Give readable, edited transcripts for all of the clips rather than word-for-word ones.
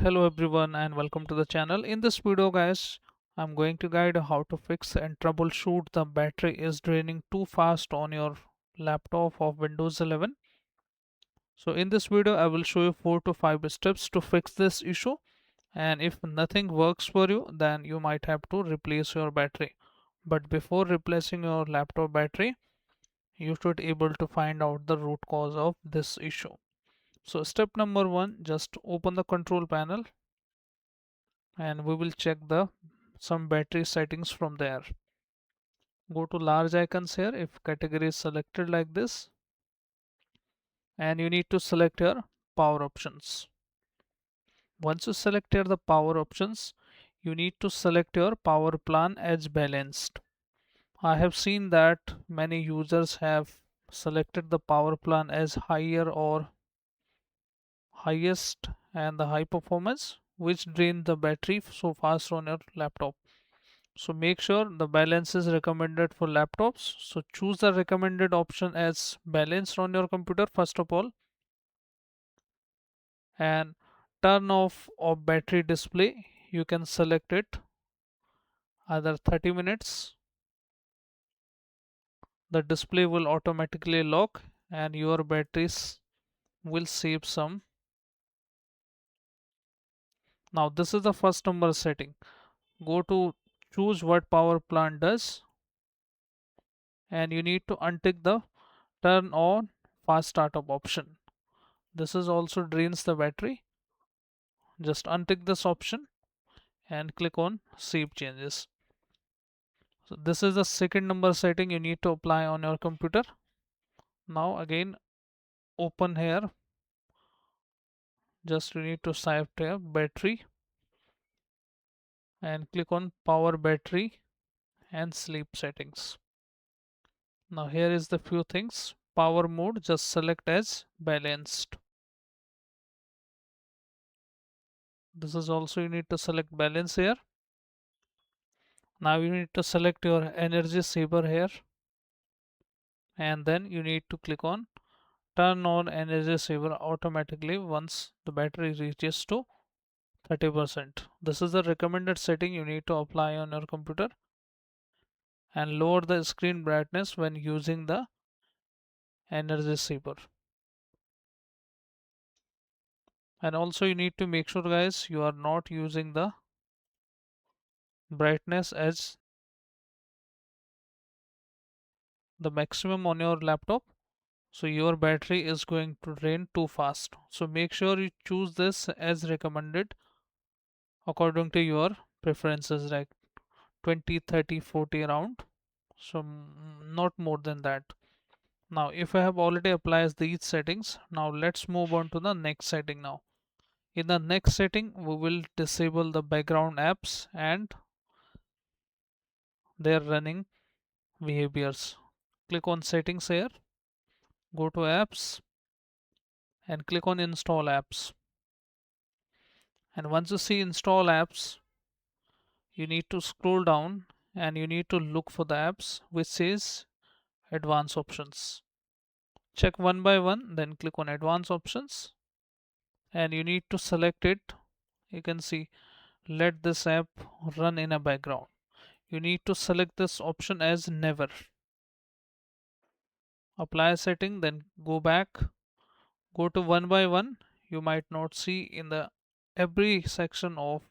Hello everyone and welcome to the channel. In this video guys, I'm going to guide how to fix and troubleshoot the battery is draining too fast on your laptop of Windows 11. So in this video I will show you 4 to 5 steps to fix this issue, and if nothing works for you then you might have to replace your battery. But before replacing your laptop battery, you should able to find out the root cause of this issue. So step number 1, just open the control panel and we will check the some battery settings from there. Go to large icons here if category is selected like this, and you need to select your power options. Once you select here the power options, you need to select your power plan as balanced. I have seen that many users have selected the power plan as higher or highest and the high performance, which drain the battery so fast on your laptop. So make sure the balance is recommended for laptops. So choose the recommended option as balanced on your computer first of all, and turn off of battery display. You can select it either 30 minutes. The display will automatically lock and your batteries will save some. Now this is the first number setting. Go to choose what power plant does, and you need to untick the turn on fast startup option. This is also drains the battery. Just untick this option and click on save changes. So this is the second number setting you need to apply on your computer. Now again open here, just you need to select here battery and click on power battery and sleep settings. Now here is the few things. Power mode, just select as balanced. This is also you need to select balance here. Now you need to select your energy saver here, and then you need to click on turn on energy saver automatically once the battery reaches to 30%. This is the recommended setting you need to apply on your computer, and lower the screen brightness when using the energy saver. And also you need to make sure guys you are not using the brightness as the maximum on your laptop, so your battery is going to drain too fast. So make sure you choose this as recommended according to your preferences, like 20, 30, 40 around, so not more than that. Now if I have already applied these settings, now let's move on to the next setting. Now in the next setting we will disable the background apps and their running behaviors. Click on settings here, go to apps and click on install apps, and once you see install apps, you need to scroll down and you need to look for the apps which says advanced options. Check one by one, then click on advanced options and you need to select it. You can see let this app run in a background. You need to select this option as never. Apply a setting, then go back, go to one by one. You might not see in the every section of,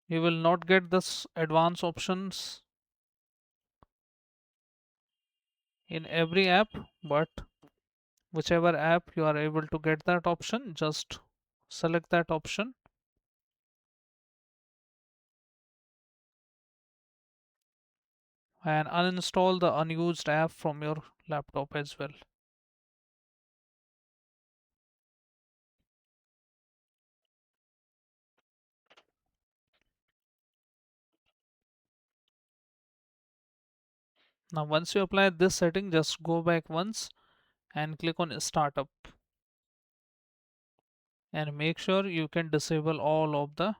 you will not get this advanced options in every app, but whichever app you are able to get that option, just select that option and uninstall the unused app from your laptop as well. Now once you apply this setting, just go back once and click on startup and make sure you can disable all of the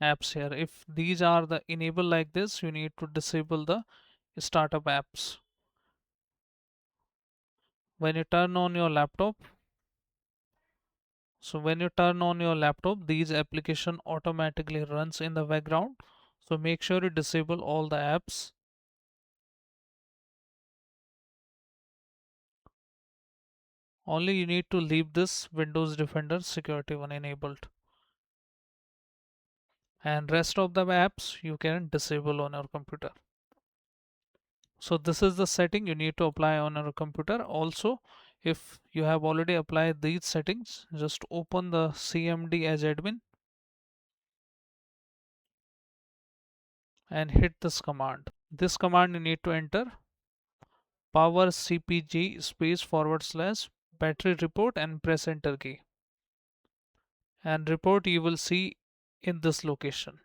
apps here. If these are the enable like this, you need to disable the startup apps. When you turn on your laptop, So when you turn on your laptop, these application automatically runs in the background. So make sure you disable all the apps. Only you need to leave this Windows Defender Security 1 enabled. And rest of the apps you can disable on your computer. So this is the setting you need to apply on your computer. Also, if you have already applied these settings, just open the CMD as admin and hit this command. This command you need to enter powercpg space forward slash battery report and press enter key. And report you will see in this location.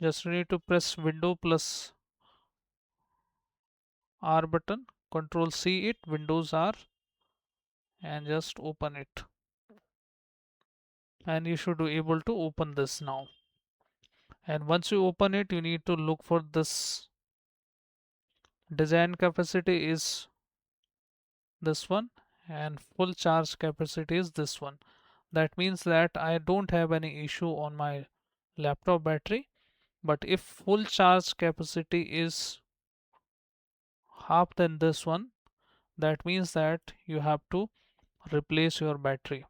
Just need to press window plus R button, control C it, Windows R, and just open it. And you should be able to open this now. And once you open it, you need to look for this design capacity is this one and full charge capacity is this one. That means that I don't have any issue on my laptop battery, but if full charge capacity is half than this one, that means that you have to replace your battery.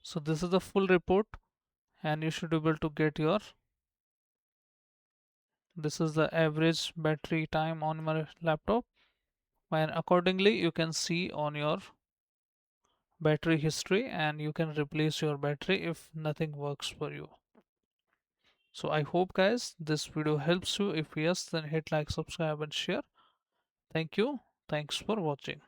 So this is the full report and you should be able to get your, this is the average battery time on my laptop, and accordingly you can see on your battery history and you can replace your battery if nothing works for you. So I hope guys this video helps you. If yes, then hit like, subscribe and share. Thank you. Thanks for watching.